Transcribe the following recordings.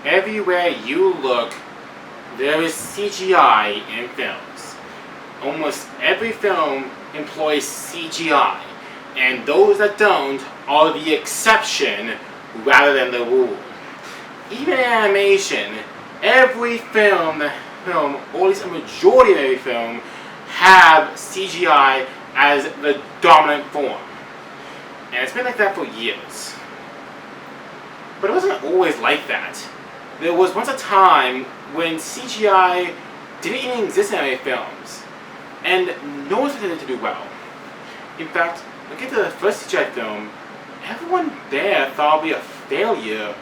Everywhere you look, there is CGI in films. Almost every film employs CGI, and those that don't are the exception rather than the rule. Even in animation, every film, or at least a majority of every film, have CGI as the dominant form. And it's been like that for years. But it wasn't always like that. There was once a time when CGI didn't even exist in any films, and no one expected it to do well. In fact, looking at the first CGI film, everyone there thought it would be a failure.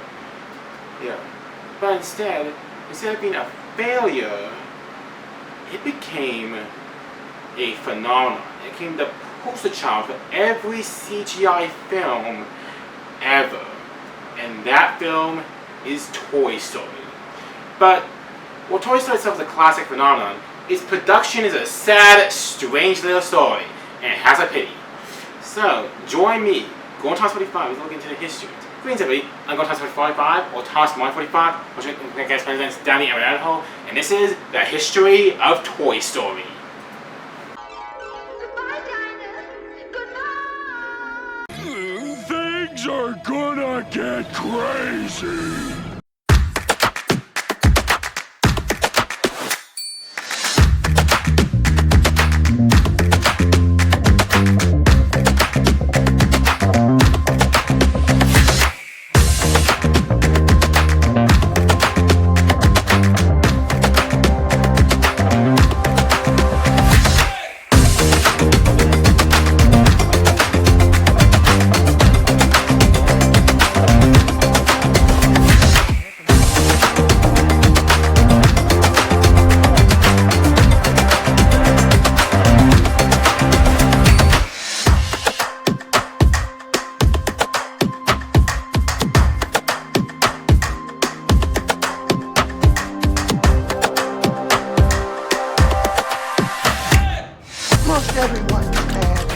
But instead of being a failure, it became a phenomenon. It became the poster child for every CGI film ever. And that film is Toy Story. But while Toy Story itself is a classic phenomenon, its production is a sad, strange little story, and it has a pity. So, join me, go on Thomas 45, let's look into the history. Greetings everybody, I'm going to Thomas 45, or Thomas 145, which I guess presidents down the rabbit hole, and this is the history of Toy Story. Goodbye, Dinah. Goodbye. Things are gonna get crazy. Most everyone's mad.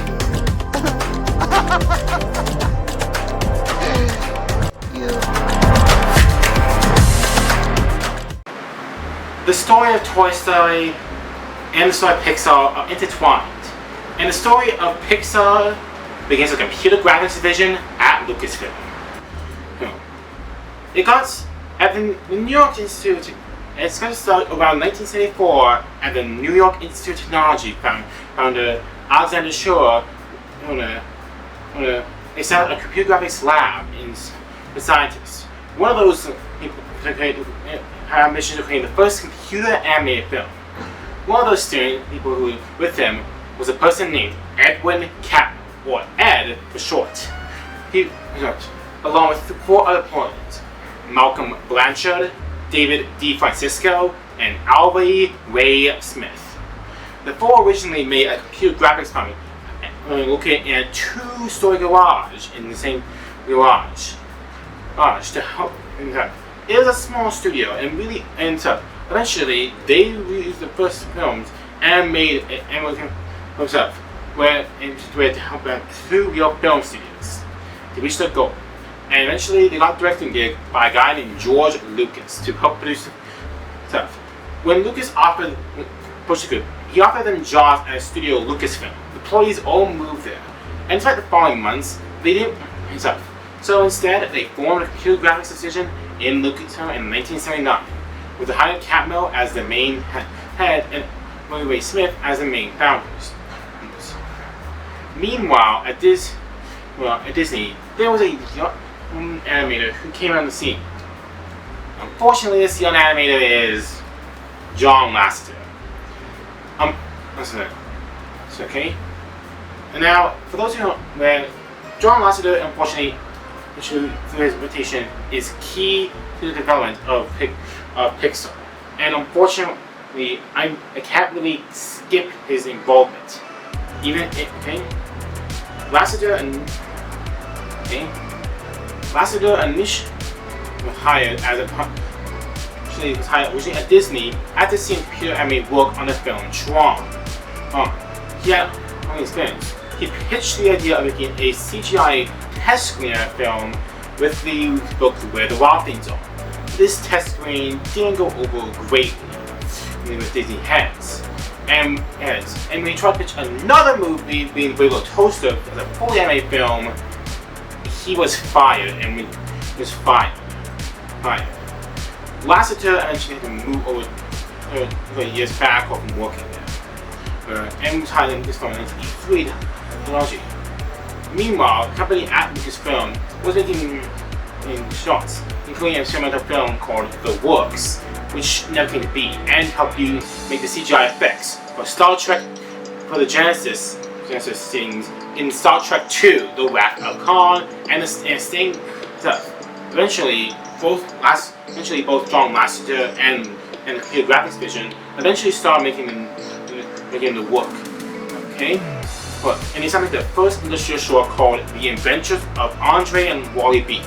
The story of Toy Story and the story of Pixar are intertwined. And the story of Pixar begins with computer graphics division at Lucasfilm. It got at the New York Institute. It's going to start around 1974 at the New York Institute of Technology. Founder Alexander Shore, they set up a computer graphics lab for scientists. One of those people had a mission to create the first computer animated film. One of those people who were with him was a person named Edwin Catmull, or Ed for short. He, along with 4 other opponents, Malcolm Blanchard, David D. Francisco, and Alvy Ray Smith. The 4 originally made a computer graphics company located in a 2-story garage in the same garage. To help. It was a small studio, and eventually they released the first films and made themselves, where to help them through real film studios to reach their goal. And eventually they got a directing gig by a guy named George Lucas to help produce stuff. When Lucas offered he offered them jobs at a studio Lucasfilm. The employees all moved there. And despite the following months, they didn't stuff. So instead, they formed a computer graphics division in Lucasfilm in 1979, with the hired Catmull as the main head and Ray Smith as the main founders. Meanwhile, at Disney, there was a young animator who came on the scene. Unfortunately, this young animator is John Lasseter. Okay. And now, for those who don't know, John Lasseter, unfortunately, through his reputation, is key to the development of Pixar. And unfortunately, I can't really skip his involvement. Lasseter initially was hired originally at Disney after seeing computer animated work on the film Tron. He had experience. He pitched the idea of making a CGI test screener film with the book Where the Wild Things Are. this test screen didn't go over greatly with Disney heads. And when he tried to pitch another movie, being Big Little Toaster, as a fully animated film, he was fired, and he was fired. Lasseter eventually had to move over years back from working there. And retired in Lucasfilm in 1983 technology. Meanwhile, the company at Lucasfilm was making shots, including an experimental film called The Works, which never came to be, and helped you make the CGI effects for Star Trek for the Genesis scenes in Star Trek II, The Wrath of Khan, and Sting stuff. Eventually, both John Lasseter and Computer Graphics Division eventually started making the work. Okay? And he started the first industrial short called The Adventures of Andre and Wally B.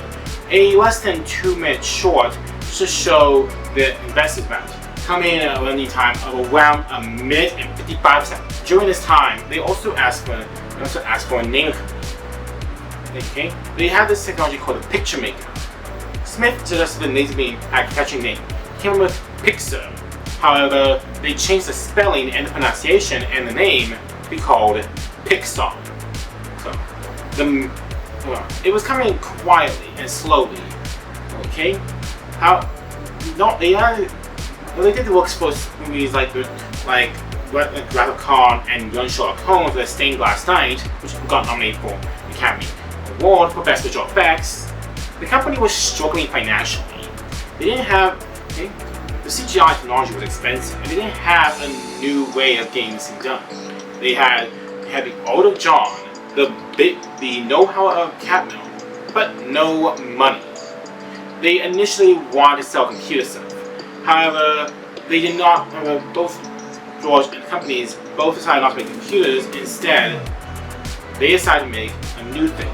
A less than 2-minute short to show the investment coming in at a running time of around 1minute and 55 seconds. During this time, they also asked for a name. Okay? They have this technology called a picture maker. Smith suggested the name to be a catchy name. Came up with Pixar. However, they changed the spelling and the pronunciation and the name to be called Pixar. So, it was coming in quietly and slowly. Okay? They did the works for movies like Wrath of Khan and Young Sherlock Holmes, The Stained Glass Night, which got nominated for the Academy Award for Best Visual Effects. The company was struggling financially. They didn't have the CGI technology was expensive, and they didn't have a new way of getting this thing done. They had the art of John, the know-how of Capno, but no money. They initially wanted to sell computer stuff. However, they did not. Both George and the companies both decided not to make computers. Instead, they decided to make a new thing,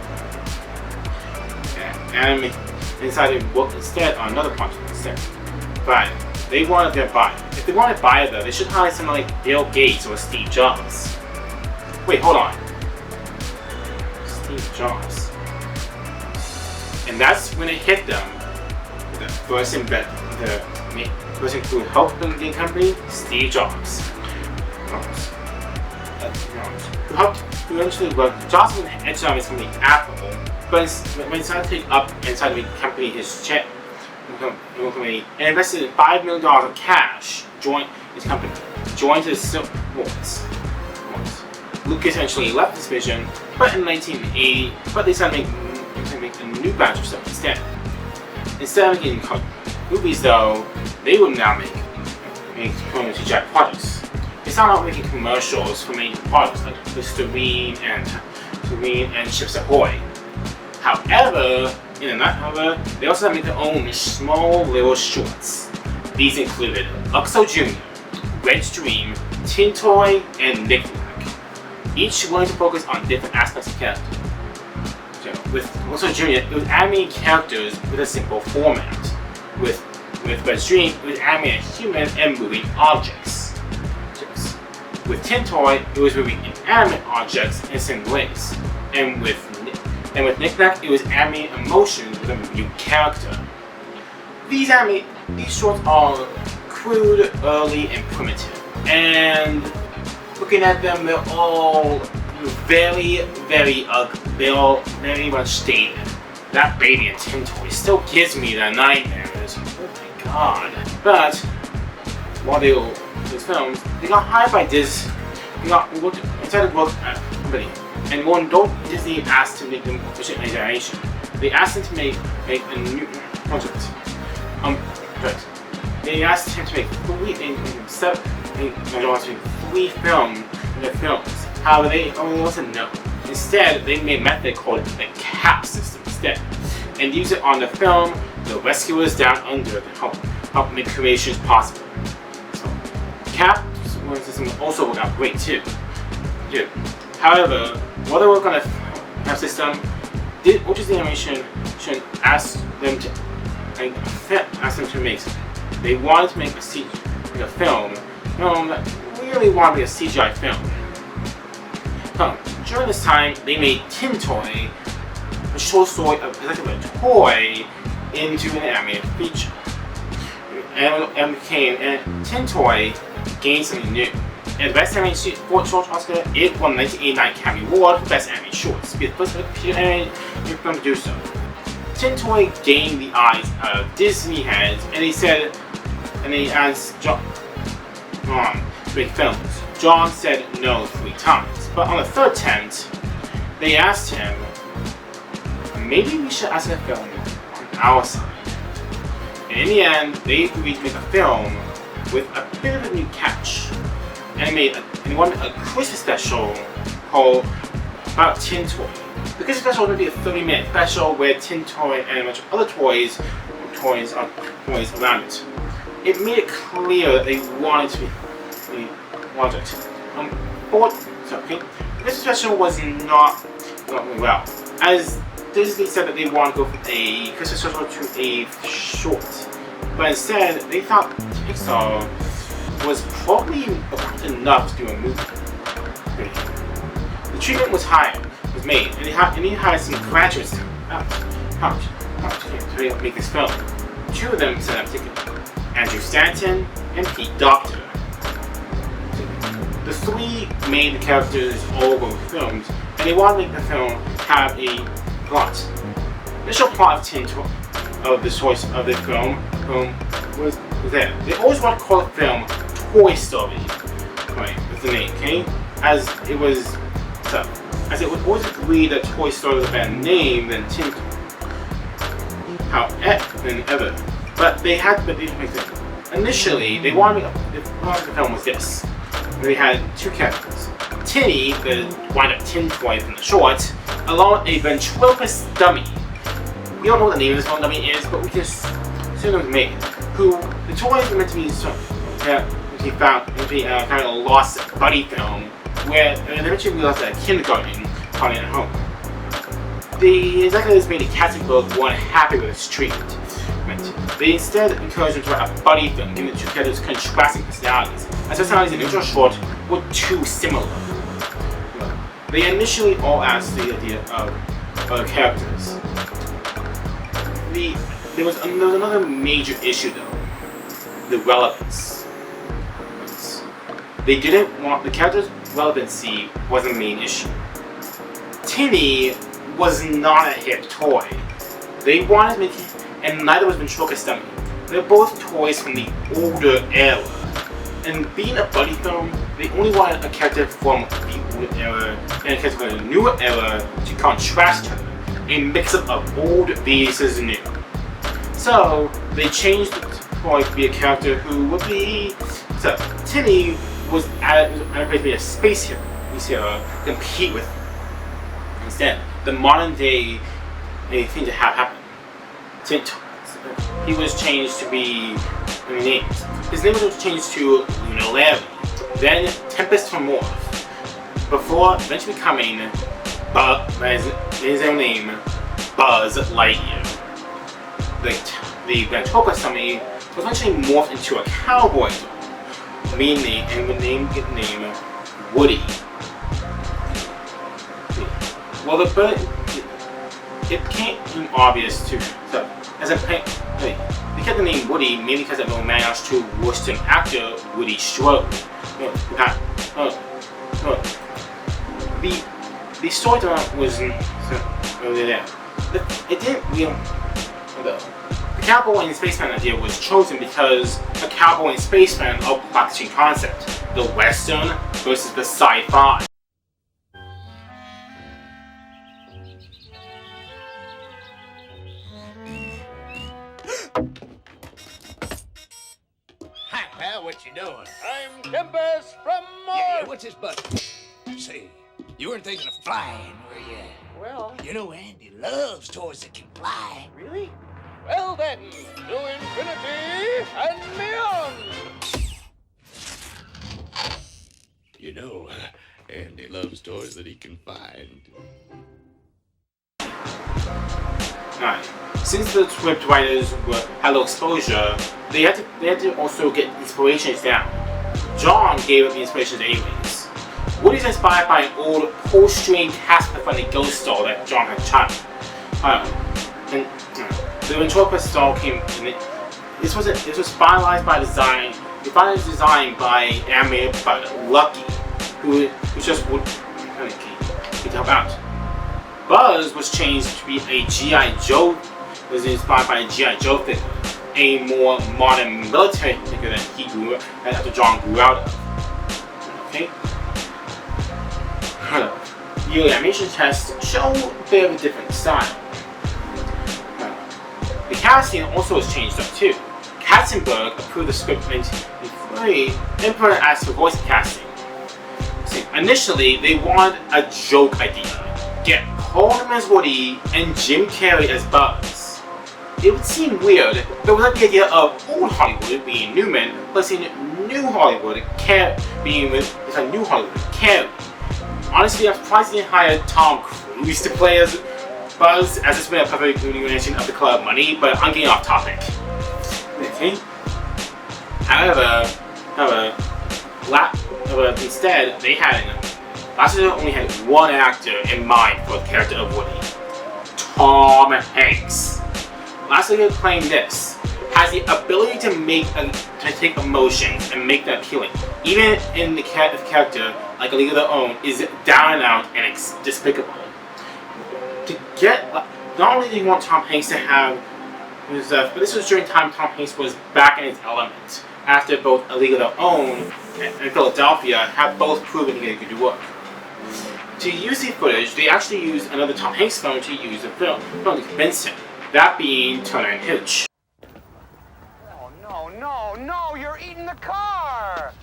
and they decided to work instead on another project instead. But they wanted to buy. If they wanted to buy it, though, they should hire someone like Bill Gates or Steve Jobs. Wait, hold on. Steve Jobs. And that's when it hit them. The person who helped them get the company, Steve Jobs. Who eventually worked. Jobs was edged on his company Apple, but when he started to take up and decided to make the company his company, and invested $5 million of cash, joined his company, joined his Wars. Lucas eventually left this vision, but in 1980, they started to make a new batch of stuff instead. Instead of making movies, though, they would now make CGI projects. They started out making commercials for major products like Listerine and Chips Ahoy. However, they also made their own small little shorts. These included Luxo Jr., Red's Dream, Tin Toy, and Nick Nack. Each wanted to focus on different aspects of character. With Luxo Jr., it was animating characters with a simple format. With Red's Dream, it was animating human and moving objects. With Tin Toy, it was moving inanimate objects in simple ways. And with Nick Nack, it was animating emotions with a new character. These shorts are crude, early, and primitive. And looking at them, they're all very, very ugly. They're all very much dated. That baby in Tin Toy still gives me the nightmares. Oh my god. But while they were these films, they got hired by Disney. Decided to work at a company. And when Disney asked to make them efficient animation, they asked him to make a new project. They asked him to make three films. However, they only wasn't no. Instead, they made a method called the CAP system instead, and use it on the film The Rescuers Down Under to help make creations possible. So, CAP system also worked out great too. However, while they work on the CAP system, Walt Disney Animation asked them to make. They wanted to make a film that really wanted to be a CGI film. During this time, they made Tin Toy, a short story of a toy, into an animated feature. and Tin Toy gained something new. And the Best Animated Short Oscar, it won the 1989 Academy Award for Best Animated Shorts, to be the first computer animated film to do so. Tin Toy gained the eyes of Disney heads, and he asked John to make films. John said no 3 times, but on the 3rd attempt, they asked him, maybe we should ask a film on our side. And in the end, they agreed to make a film with a bit of a new catch. And they wanted a Christmas special called about Tin Toy. The Christmas special would be a 30-minute special where Tin Toy and a bunch of other toys around it. It made it clear that they wanted to be wanted. The Christmas special was not really well, as Disney said that they wanted to go from a Christmas special to a short, but instead they thought Pixar was probably enough to do a movie. The treatment was made, and he hired some graduates to make this film. 2 of them set up tickets: Andrew Stanton and Pete Docter. The 3 main characters all go with films, and they wanted to make the film have a plot. The initial plot of Tin Toy, of the choice of the film was there. They always want to call the film Toy Story, right? That's the name, okay? As it was always agreed that Toy Story was a better name than Tin Toy. However, but they make it. Initially, they wanted the film was this. They had 2 characters. Tinny, the wind-up Tin Toy from the short, along with a ventriloquist dummy. We don't know what the name of this one dummy is, but we just assume it was made. Who the toys were meant to be he found to be kind of a lost buddy film where they eventually realized that kindergarten probably at home. The executives made a casting book weren't happy with its treatment. They instead encouraged them to write a buddy film, giving the 2 characters contrasting personalities, as personalities in the original short were too similar. They initially all asked the idea of characters. There was another major issue though: the relevance. They didn't want the character's relevancy was the main issue. Tinny was not a hip toy. They wanted to make it, and neither was Ventriloquist Dummy. They're both toys from the older era. And being a buddy film, they only wanted a character from the older era and a character from the newer era to contrast her, a mix-up of old versus new. So they changed the toy to be a character who would be. So Tinny was to be a space hero to compete with. Instead, the modern day thing to have happen. He was changed to be named. His name was changed to Larry, then Tempest from Morph, before eventually becoming his own name, Buzz Lightyear. The Ventriloquist Dummy was eventually morphed into a cowboy doll, and the name Woody. Well, it became obvious to they kept the name Woody mainly because of the homage to Western actor Woody Strode. The storyline was there. It didn't really. The cowboy and spaceman idea was chosen because a cowboy and spaceman are a practicing concept: the Western versus the sci-fi. Hi, pal, what you doing? I'm Tempest from Yeah, Mars. what's his button? Say, you weren't thinking of flying, were you? Well, You know, Andy loves toys that can fly. really? Well then, to infinity and beyond. You know, Andy loves toys that he can find. Alright. Since the script writers had low exposure, they had to also get inspirations down. John gave up the inspirations anyways. Woody's inspired by an old pull-string Casper-friendly ghost doll that John had child. And the ventriloquist doll came in This was finalized by design. It finalized designed by animator by Lucky, who just would help out. Buzz was changed to be a G.I. Joe. Was inspired by a G.I. Joe figure, a more modern military figure that John grew out of. Okay. The animation tests show a bit of a different style. The casting also was changed up too. Katzenberg approved the script in 1993 and put it as for voice casting. See, initially, they wanted a joke idea. Get Coleman as Woody and Jim Carrey as Buzz. It would seem weird, but without the idea of old Hollywood being Newman, plus in new Hollywood being with a new Hollywood Carrey. Honestly, I'm surprised they didn't hire Tom Cruise to play as Buzz, as it's been a perfect continuation of the Color of Money, but I'm getting off topic. Okay. However, instead, they had Lasseter only had one actor in mind for the character of Woody: Tom Hanks. Lasseter claimed this has the ability to take emotions and make them appealing, even in the character like A League of Their Own is down and out and despicable. To get, not only did he want Tom Hanks to have but this was during time Tom Hanks was back in his element, after both A League of Their Own and Philadelphia had both proven he could do work. To use the footage, they actually used another Tom Hanks film to use the film to convince him, that being Turner and Hooch. Oh, no, you're eating the car!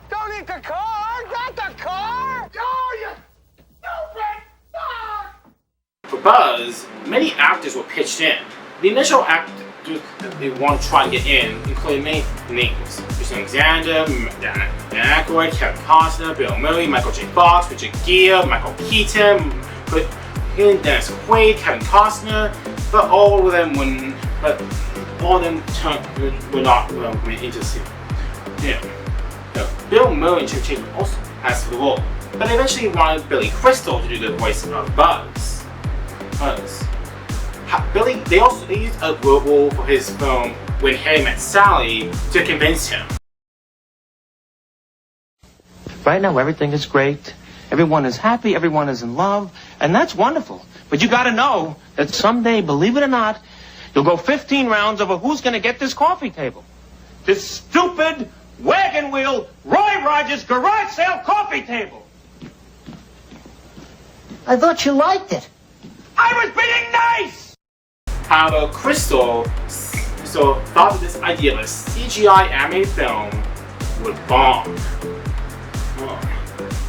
Don't eat the car! Not the car! No, you stupid dog! For Buzz, many actors were pitched in. The initial actors that they want to try to get in included many names: Jason Alexander, Dan Aykroyd, Kevin Costner, Bill Murray, Michael J. Fox, Richard Gere, Michael Keaton, Dennis Quaid, Kevin Costner, but all of them were not went into the scene. Bill Murray and Chevy Chase were also asked for the role, but they eventually wanted Billy Crystal to do the voice of Buzz. They used a role for his film When Harry Met Sally to convince him. Right now everything is great. Everyone is happy, everyone is in love, and that's wonderful. But you gotta know that someday, believe it or not, you'll go 15 rounds over who's gonna get this coffee table. This stupid, wagon wheel, Roy Rogers garage sale coffee table. I thought you liked it. I was being nice! However, Crystal thought that this idea of a CGI animated film would bomb.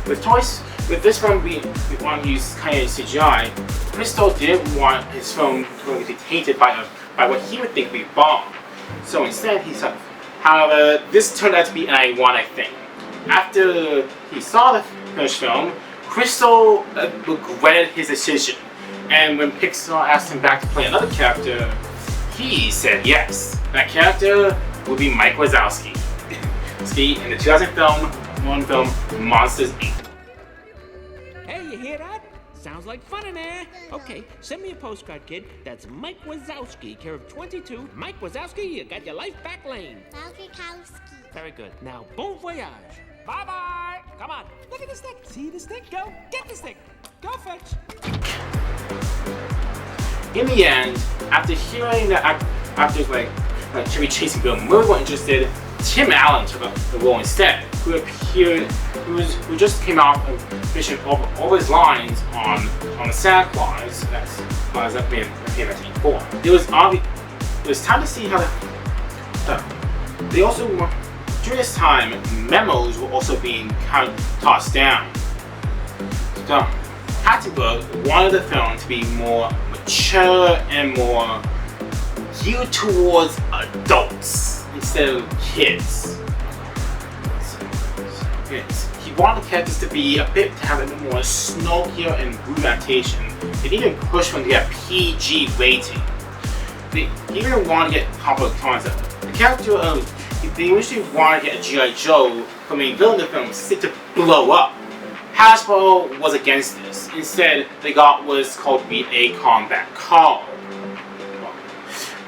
With this film we want to use kind of CGI, Crystal didn't want his film to be tainted by what he would think would be a bomb. So instead, he said, however, this turned out to be an ironic thing. After he saw the finished film, Crystal regretted his decision. And when Pixar asked him back to play another character, he said yes. That character would be Mike Wazowski in the 2001 film Monsters, Inc. Hey, you hear that? Sounds like fun in there. Okay, send me a postcard, kid. That's Mike Wazowski, care of 22. Mike Wazowski, you got your life back lane. Wazowski. Very good. Now, bon voyage. Bye-bye. Come on. Look at the stick. See the stick? Go. Get the stick. Go fetch. In the end, after hearing that actors like Chevy Chase and Bill Murray were interested, Tim Allen took up the role instead, who just came out of finishing all his lines on the Santa Claus that came in 1984. It was time to see how they also during this time memos were also being kind of tossed down. So, Katzenberg wanted the film to be more mature and more geared towards adults instead of kids. He wanted the characters to have a bit more snarkier and rude adaptation. They even pushed for them to get a PG rating. They even wanted to get complex concept. The character of they initially wanted to get a G.I. Joe from a villain of the film to blow up. Hasbro was against this. Instead, they got what is called to be a combat car.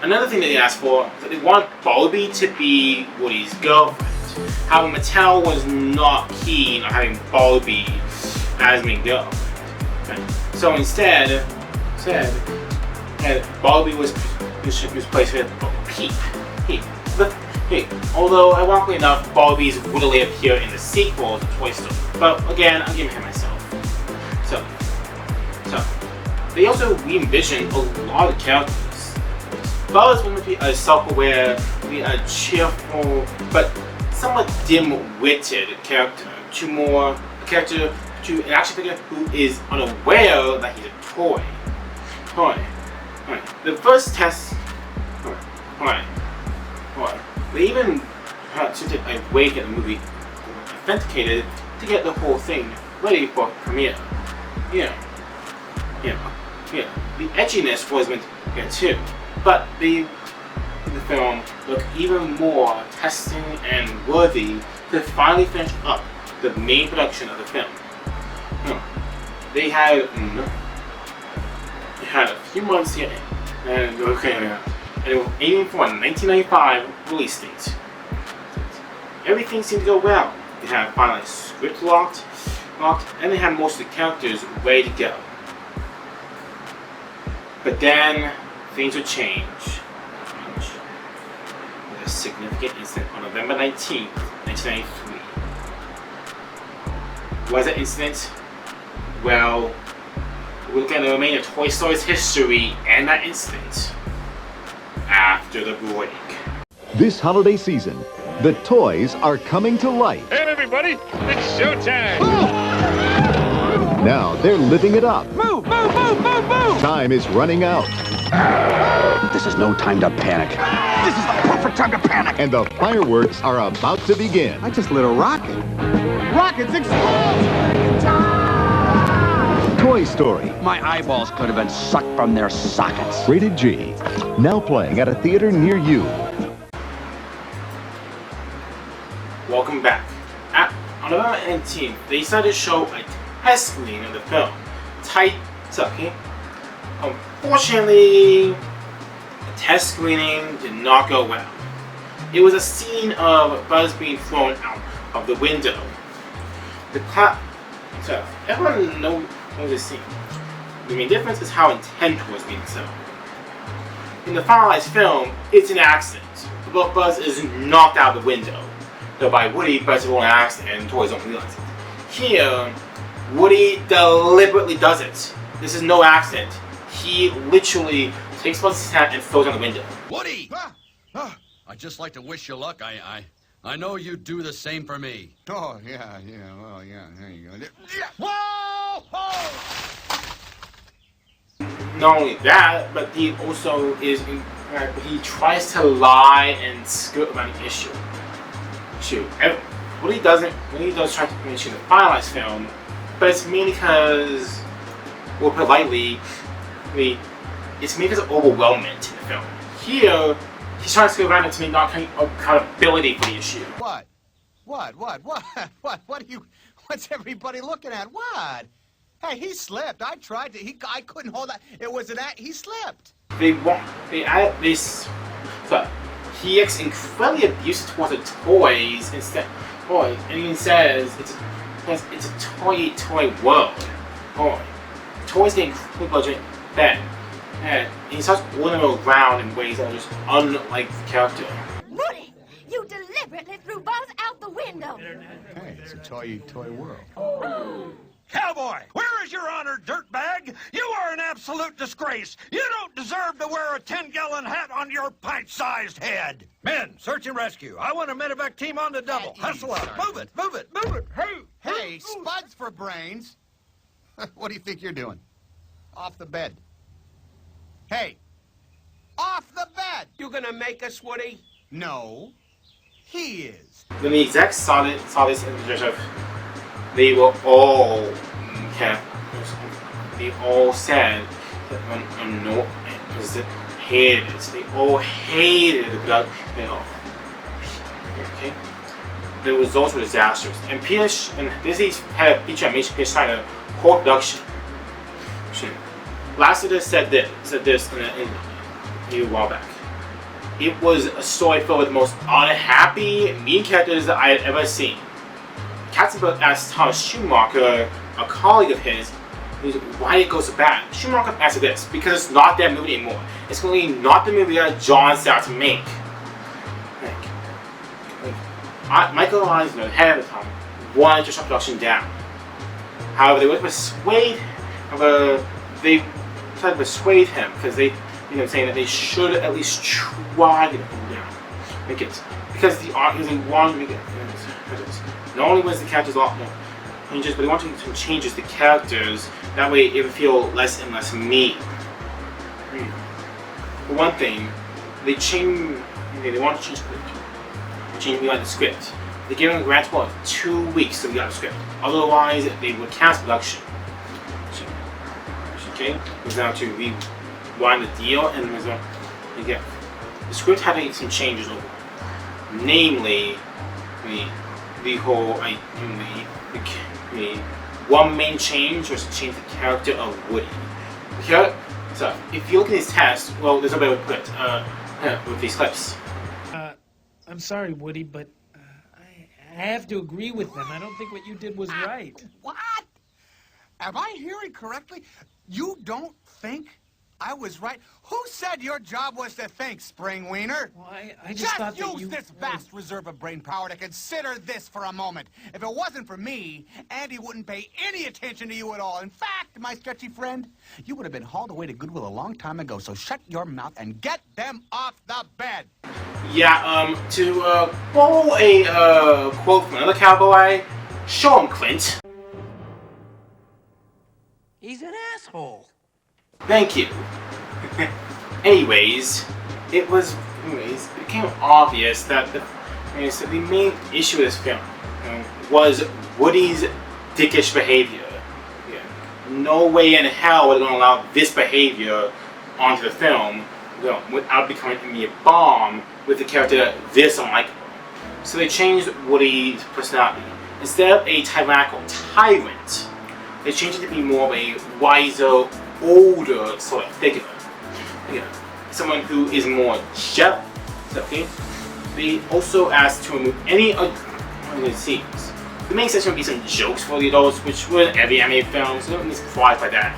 Another thing that they asked for, they want Barbie to be Woody's girlfriend. However, Mattel was not keen on having Barbie as main girlfriend. Okay. So instead, Barbie was placed with Peep. Although, ironically enough, Barbie's would only appear in the sequel to Toy Story. But again, I'm giving him myself. So they also re-envisioned a lot of characters. Buzz wanted to be a self-aware, a cheerful, but somewhat dim-witted character to an action figure who is unaware that he's a toy. Alright. The first test. Alright. They even took a wake at the movie authenticated to get the whole thing ready for premiere. Yeah. The edginess was meant here too, but the film looked even more testing and worthy to finally finish up the main production of the film. They had a few months here, and they were aiming for a 1995 release date. Everything seemed to go well. They had finally script locked, and they had most of the characters ready to go. But then things would change. With a significant incident on November 19th, 1993. What was that incident? Well, we're going to remain in Toy Story's history and that incident after the break. This holiday season, the toys are coming to life. Hey everybody, it's showtime! Now they're living it up. Move! Time is running out. This is no time to panic. This is the perfect time to panic. And the fireworks are about to begin. I just lit a rocket. Rockets explode! Toy Story, My eyeballs could have been sucked from their sockets. rated G. Now playing at a theater near you. Welcome back. On November 18th, they decided to show a test screening of the film. Unfortunately, the test screening did not go well. It was a scene of Buzz being thrown out of the window. Everyone knows this scene. The main difference is how intent was being shown. In the finalized film, it's an accident. But Buzz is knocked out the window. Though by Woody, Buzz will an accident and toys don't realize it. Here, Woody deliberately does it. This is no accident. He literally takes Buzz's hat and throws it out the window. Woody! I'd just like to wish you luck. I know you'd do the same for me. Oh, yeah, well, yeah, there you go. Whoa! Not only that, but he also he tries to lie and skirt around the issue. What he does try to mention the finalized film, but it's mainly because, well, politely, it's mainly because of overwhelmment in the film. Here, he's trying to skirt around it to make not accountability for the issue. What? What's everybody looking at? What? Hey, he slipped. I tried to. I couldn't hold that. It was he slipped. They added this. So he acts incredibly abusive towards the toys instead. And he says it's a toy world. Toys get incredibly bad, and he starts ordering them around in ways that are just unlike the character. Woody, you deliberately threw Buzz out the window. Hey, it's a toy world. Cowboy, where is your honor, dirtbag? You are an absolute disgrace. You don't deserve to wear a 10-gallon hat on your pint-sized head. Men, search and rescue. I want a medevac team on the double. Hustle up. Move it. Hey, spuds for brains. What do you think you're doing? Off the bed. Hey, off the bed. You gonna make us, Woody? No, he is. When the execs saw this they were all they all said that hated it. They all hated the production. Okay. The results were disastrous. And Disney had feature animation decided to hold production. Lasseter said this in a while back. it was a story filled with the most unhappy, mean characters that I had ever seen. Katzenberg asked Thomas Schumacher, a colleague of his, why it goes so bad. Schumacher answered this: because it's not that movie anymore. It's really not the movie that John set out to make. Michael Eisner, the head of the time, wanted to shut production down. However, they would persuade. They tried to persuade him because they, saying that they should at least try to get him down. Because the art, because they wanted to make it. Not only was the characters a lot more changes, but they wanted some changes to characters. That way, it would feel less and less mean. For one thing, they changed. They wanted to change the script. They changed the script. They gave them a grant of 2 weeks to rewrite the script. Otherwise, they would cancel production. Okay, it was now to rewind the deal, and the script had to make some changes over. Namely, the whole the one main change was to change the character of Woody. So if you look at these tests, well, there's no better way to put it with these clips. I'm sorry, Woody, but I have to agree with them. I don't think what you did was right. What? Am I hearing correctly? You don't think I was right? Who said your job was to think, Spring Wiener? Well, I just thought that use this vast reserve of brain power to consider this for a moment. If it wasn't for me, Andy wouldn't pay any attention to you at all. In fact, my sketchy friend, you would have been hauled away to Goodwill a long time ago, so shut your mouth and get them off the bed. Yeah, to borrow a quote from another cowboy, show him, Clint. He's an asshole. Thank you. Anyways, it became obvious that the main issue of this film was Woody's dickish behavior. No way in hell were they going to allow this behavior onto the film without becoming a bomb with the character this unlikable. So they changed Woody's personality. Instead of a tyrannical tyrant, they changed it to be more of a wiser, older sort of figure. Someone who is more jealous. Okay? They also asked to remove any of the scenes. The main section would be some jokes for the adults, which were in every anime film, so don't be surprised by that.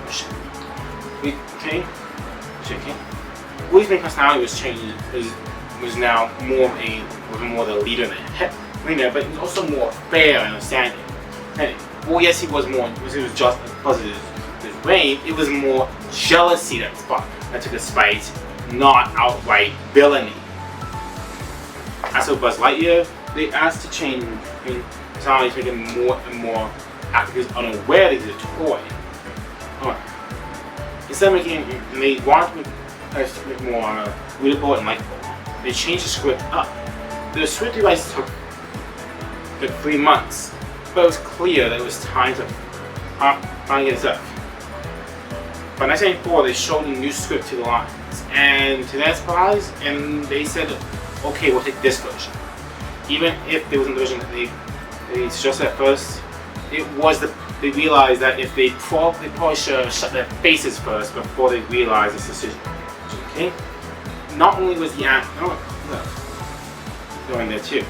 Okay? Woody's main personality was changed, was now more the leader than the head, but he was also more fair and understanding. Well, yes, he was just because of his reign. It was more jealousy that took a spite, not outright villainy. As for Buzz Lightyear, they asked to change personality to make him more and more actors unaware that he's a toy. Instead of they wanted to make more readable and likable. They changed the script up. The script device took 3 months, but it was clear that it was time to finally get it up. By 1994, they showed a new script to the lines, and to their surprise, and they said, okay, we'll take this version. Even if there wasn't the version that they suggested at first, they realized that if they probably should have shut their faces first before they realized this decision. Okay? Not only was the going there too.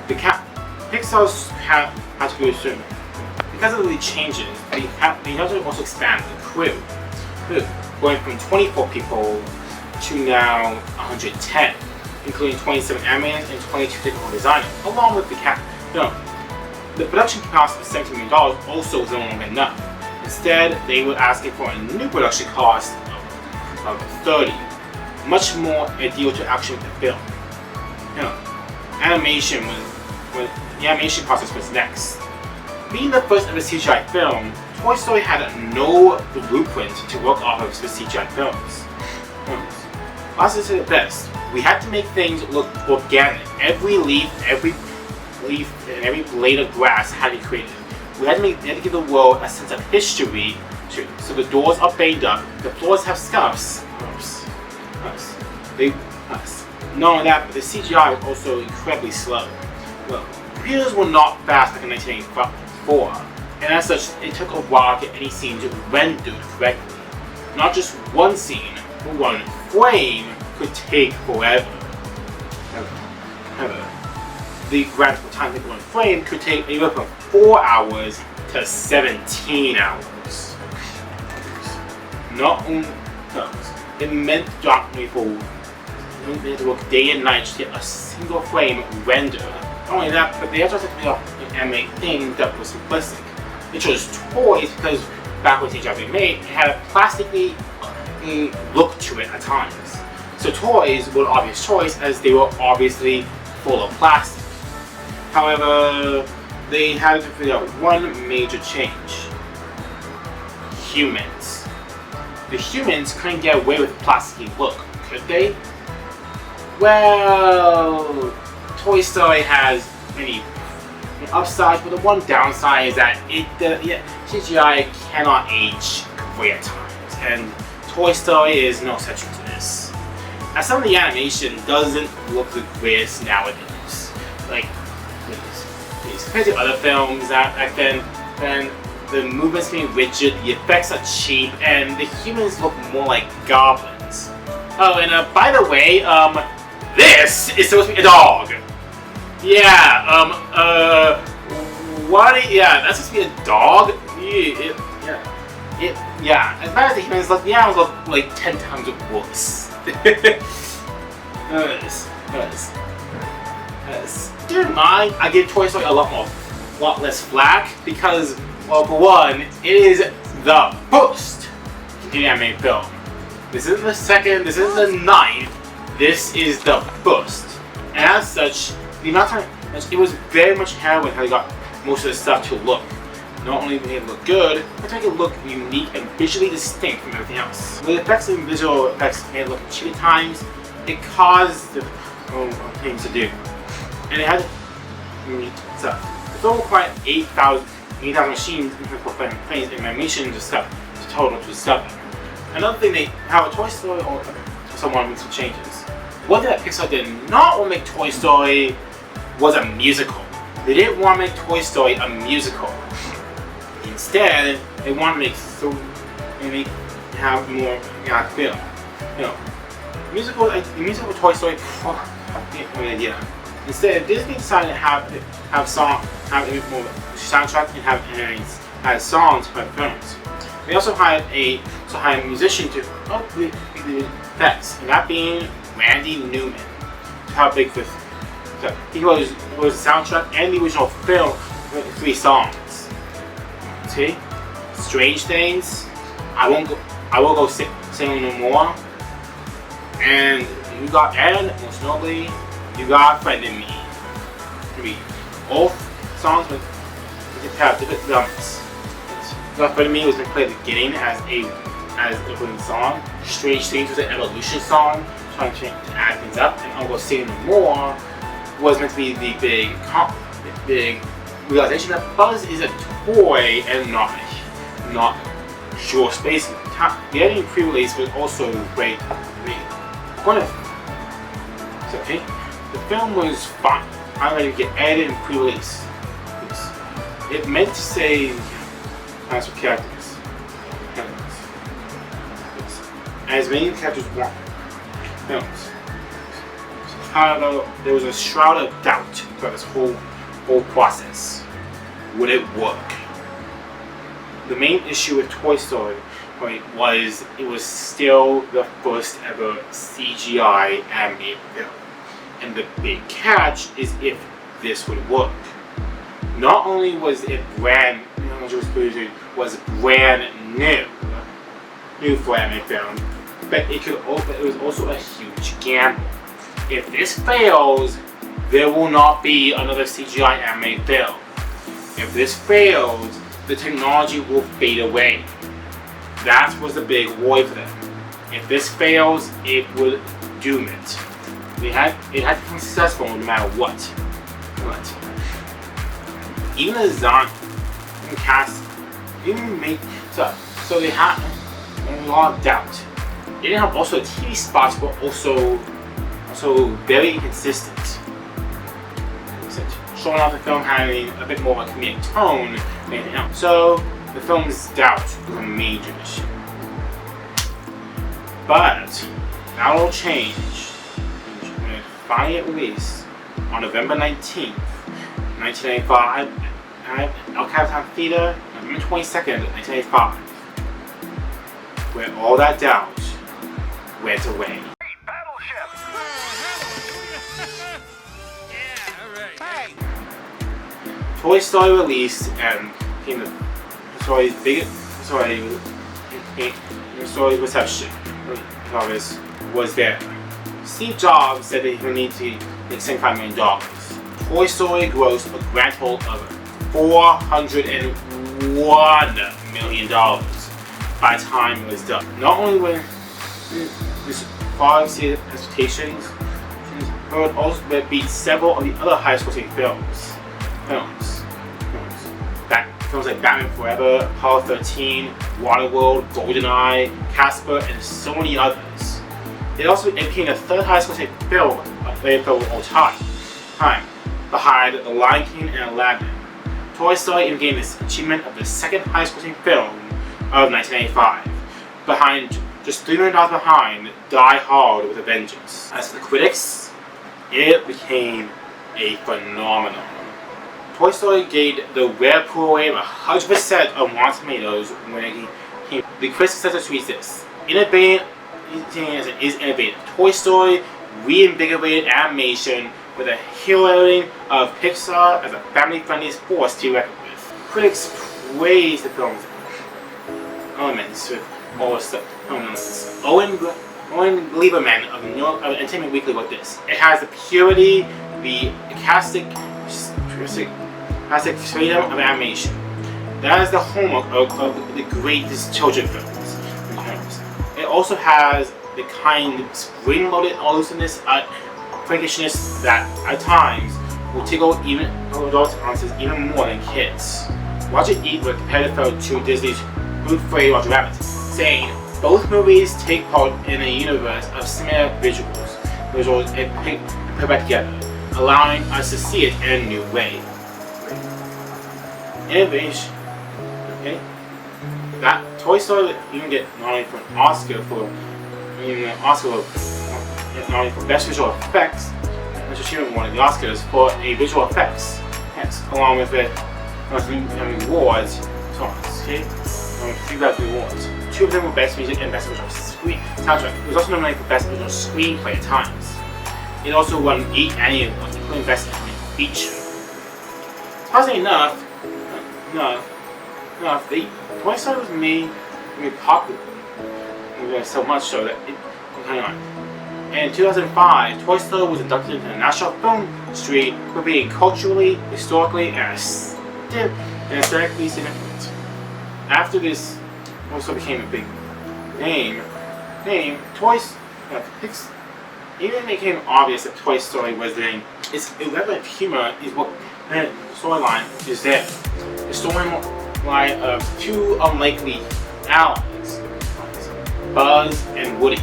Pixar's had to go soon. Because of the changes, they had to also expand the crew, going from 24 people to now 110, including 27 animators and 22 technical designers, along with the The production cost of $17 million also was no longer enough. Instead, they were asking for a new production cost of $30, much more ideal to action with the film. The animation process was next. Being the first ever CGI film, Toy Story had no blueprint to work off of for CGI films. Last is the best. We had to make things look organic. Every leaf and every blade of grass had to be created. We had to give the world a sense of history too. So the doors are banged up, the floors have scuffs. Not only that, but the CGI was also incredibly slow. Well, computers were not fast like in 1984, and as such, it took a while to get any scene to render correctly. Not just one scene, but one frame could take forever. However, the graphical time to one frame could take anywhere from 4 hours to 17 hours. Not only it meant documentary for to work day and night to get a single frame rendered. Not only that, but they also had to be an anime thing that was simplistic. They chose toys because back when CGI was made, it had a plastically look to it at times. So toys were an obvious choice as they were obviously full of plastic. However, they had to figure out one major change. Humans. The humans couldn't get away with the plasticky look, could they? Well, Toy Story has many upsides, but the one downside is that CGI cannot age great at times, and Toy Story is no exception to this. As some of the animation doesn't look the greatest nowadays. Like, compared to other films back then the movements being rigid, the effects are cheap, and the humans look more like goblins. Oh, and by the way, this is supposed to be a dog. Yeah, what? Yeah, that's supposed to be a dog. Yeah. As bad as the humans look, the animals look like 10 times worse. Keep in mind, I give Toy Story a lot less flack because, well, for one, it is the first anime film. This isn't the second, this isn't the ninth, this is the first. And as such, the amount of time, it was very much how they got most of the stuff to look. Not only did it look good, but to make it look unique and visually distinct from everything else. The effects and visual effects made it look cheap at times. It caused things to do. And it had the film required 8,000 machines for frames and animation to total to 7. Another thing they have a Toy Story also wanted to make some changes. One thing that Pixar did not want to make Toy Story was a musical. They didn't want to make Toy Story a musical. Instead, they wanted to have more film. Musical Toy Story. Yeah. Instead, Disney decided to have more soundtrack and have songs for films. They also hired a musician to help with the effects, and that being Randy Newman. How big with he was the soundtrack and the original film with 3 songs. See, Strange Things. I will go sing no more. And you got most notably, you got Friend in Me. All songs with have different drums. You got Friend in Me was played at the beginning as the opening song. Strange Things was an evolution song, trying to add things up. And I'll go sing no more was meant to be the big realization that Buzz is a toy and not sure space. The editing pre-release was also great. The film was fine. I'm ready to get edited and pre-release. It meant to say plans for characters. As many characters want films. However, there was a shroud of doubt throughout this whole process. Would it work? The main issue with Toy Story was it was still the first ever CGI animated film. And the big catch is if this would work. Not only was it brand new for animated film, but it was also a huge gamble. If this fails, there will not be another CGI animated film. If this fails, the technology will fade away. That was the big worry for them. If this fails, it would doom it. It had to be successful no matter what. Even the design, the cast, even made so they had a lot of doubt. They didn't have also the TV spots were also very inconsistent. Showing off the film having a bit more of a comedic tone than anything else. So the film's doubt was a major issue. But that will change when finally released on November 19th, 1995 at El Capitan Theater, November 22nd, 1985, where all that doubt went away. Toy Story released and became the story's biggest story reception was there. Steve Jobs said that he would need to make $75 million. Toy Story grossed a grand total of $401 million by the time it was done. Not only were this far exceeded expectations, but it also beat several of the other high-grossing films like Batman Forever, Apollo 13, Waterworld, GoldenEye, Casper, and so many others. It also became the third highest-grossing film of all time, behind The Lion King and Aladdin. Toy Story even gained this achievement of the second highest-grossing film of 1985, just $3 million behind Die Hard with a Vengeance. As for the critics, it became a phenomenon. Toy Story gained the rare approval rate of 100% on Rotten Tomatoes when the critics said to tweet this: innovative is innovative. Toy Story reinvigorated animation with a heroing of Pixar as a family-friendly force to reckon with. Critics praised the film's elements with all the elements. Owen Lieberman of Entertainment Weekly wrote this: it has the purity, the classic freedom of animation. That is the hallmark of the greatest children's films. It also has the kind of spring-loaded awesomeness, freakishness that at times will tickle even adult audiences even more than kids. Watch It Eat with competitor to Disney's Who Framed Roger Rabbit, saying both movies take part in a universe of similar visuals and put back together, allowing us to see it in a new way. Innovation. Okay? That Toy Story even get nominated for an Oscar for Best Visual Effects. Best Achievement Award in the Oscars for a visual effects. Yes, along with it, awards. Okay? 3 awards. 2 of them were Best Music and Best Visual Soundtrack. It was also nominated for Best Visual Screenplay at times. It also won 8 annual awards, including Best Feature. Surprisingly enough, Toy Story was made popular. So much so that it hang on. In 2005, Toy Story was inducted into the National Film Street for being culturally, historically, and aesthetically significant. After this also became a big name, Toy Story, even it became obvious that Toy Story was doing its irreverent humor is what the storyline is there. The storyline of 2 unlikely allies, Buzz and Woody,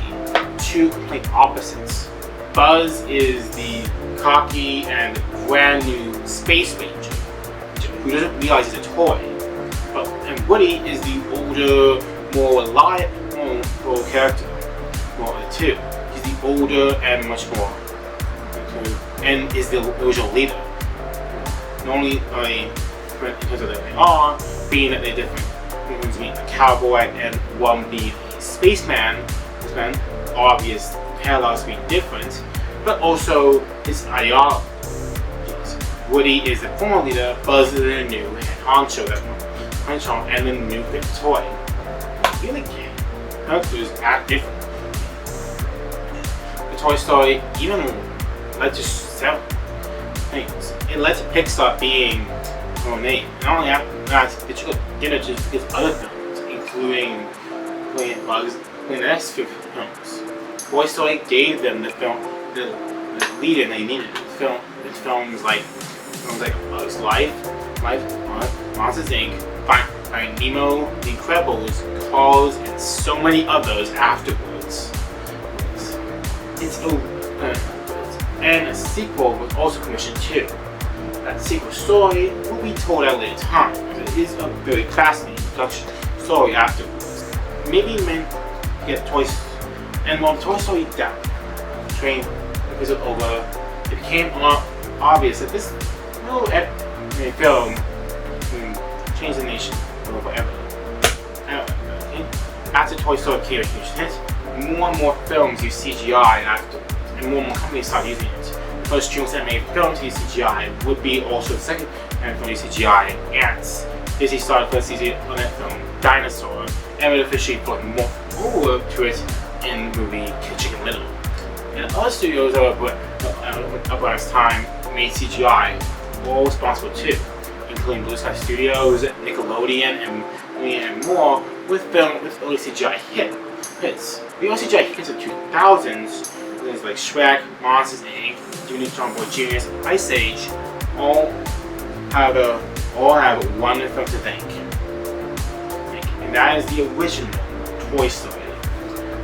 2 complete opposites. Buzz is the cocky and brand new Space Ranger, who doesn't realize he's a toy. And Woody is the older, more reliable character. Well, the 2. He's the older and much more, and is the original leader. Not only are they different in terms of they are, being that they're different. One's being a cowboy and one being a spaceman. Obvious parallels being different, but also his ideology. Woody is the former leader, Buzz is the new honcho and the new big toy. Really can't. Characters act different. The Toy Story even led to several things. It led to Pixar being her name. Not only that, it took get into his other films, including Bugs, the next few films. Toy Story gave them the lead-in they needed. Films like Bugs Life, Monsters Inc., Finding Nemo, The Incredibles, Cars, and so many others afterwards. And a sequel was also commissioned too. That sequel story will be told at a later time, because it is a very fascinating production story afterwards. Maybe men get Toy Story, and while Toy Story down, train was over, it became obvious that this little film changed the nation forever. Okay? After Toy Story became a huge hit, more and more films use CGI afterwards, and more and more companies started using it. The first Dreamworks animated film to use CGI would be also the second animated film to use CGI, Ants. Disney started first season on that film, Dinosaur, and would officially put more forward to it in the movie Chicken Little. And other studios that were about this time made CGI, all responsible too, including Bluesky Studios, Nickelodeon, and more, with early CGI hits. The early CGI hits of the 2000s, things like Shrek, Monsters Inc., Junior John Boy Genius, Ice Age, all have one film to thank, and that is the original Toy Story.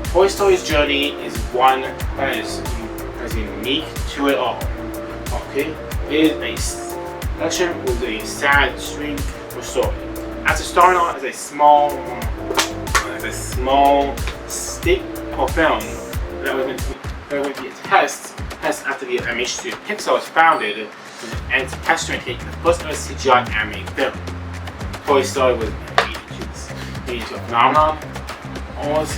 Toy Story's journey is one that is unique to it all. Okay, it is a selection with a sad string of story. After starting out as a small stick of film that would be a test after the animation studio Pixar was founded, and it's test to take the first ever CGI animated film. Toy Story was made into a phenomenon, almost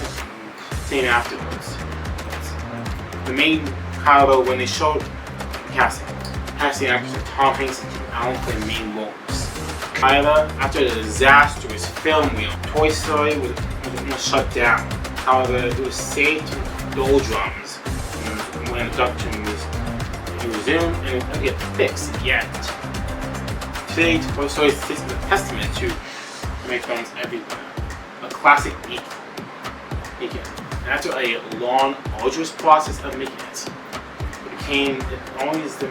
seen afterwards. The main however, when they showed casting actors like Tom Hanks and Tim Allen play the main roles. However, after the disastrous film wheel, Toy Story was shut down. However, it was saved to doldrums when production was resumed and it didn't get fixed yet. Today, Toy Story is a testament to make films everywhere. A classic making. And after a long, arduous process of making it, became always the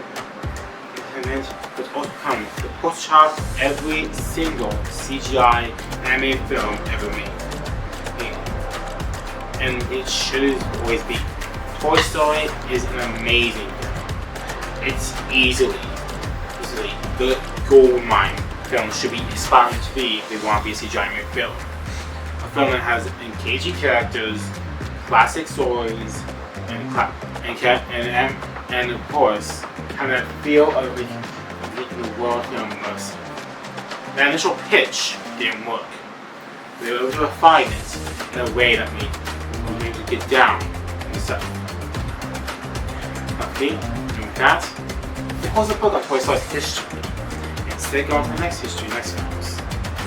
poster child for every single CGI animated film ever made. And it should always be. Toy Story is an amazing film. It's easily the gold mine film should be aspiring to be if they want to be a CGI animated film. A film that has engaging characters, classic stories, and of course, kind of feel of making the world immersive. The initial pitch didn't work. They were able to refine it in a way that made you get down and stuff. Okay, and with that, it was a book on Toy Story's history. Instead, go on to the next history, next films.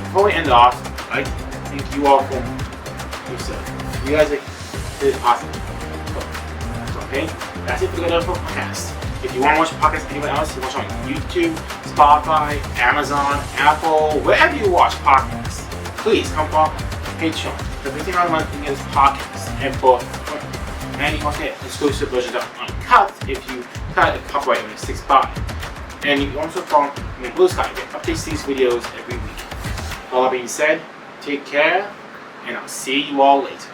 Before we end off, I thank you all for yourself. You guys did it possible. Okay, that's it for the Good Podcast. If you want to watch podcasts anywhere else, you watch on YouTube, Spotify, Amazon, Apple, wherever you watch podcasts. Please come on Patreon. Everything on my thing is podcasts. And you want to get exclusive versions of Uncut if you cut a copyright when it sticks by. And you can also follow me on Bluesky to get updates to these videos every week. All that being said, take care, and I'll see you all later.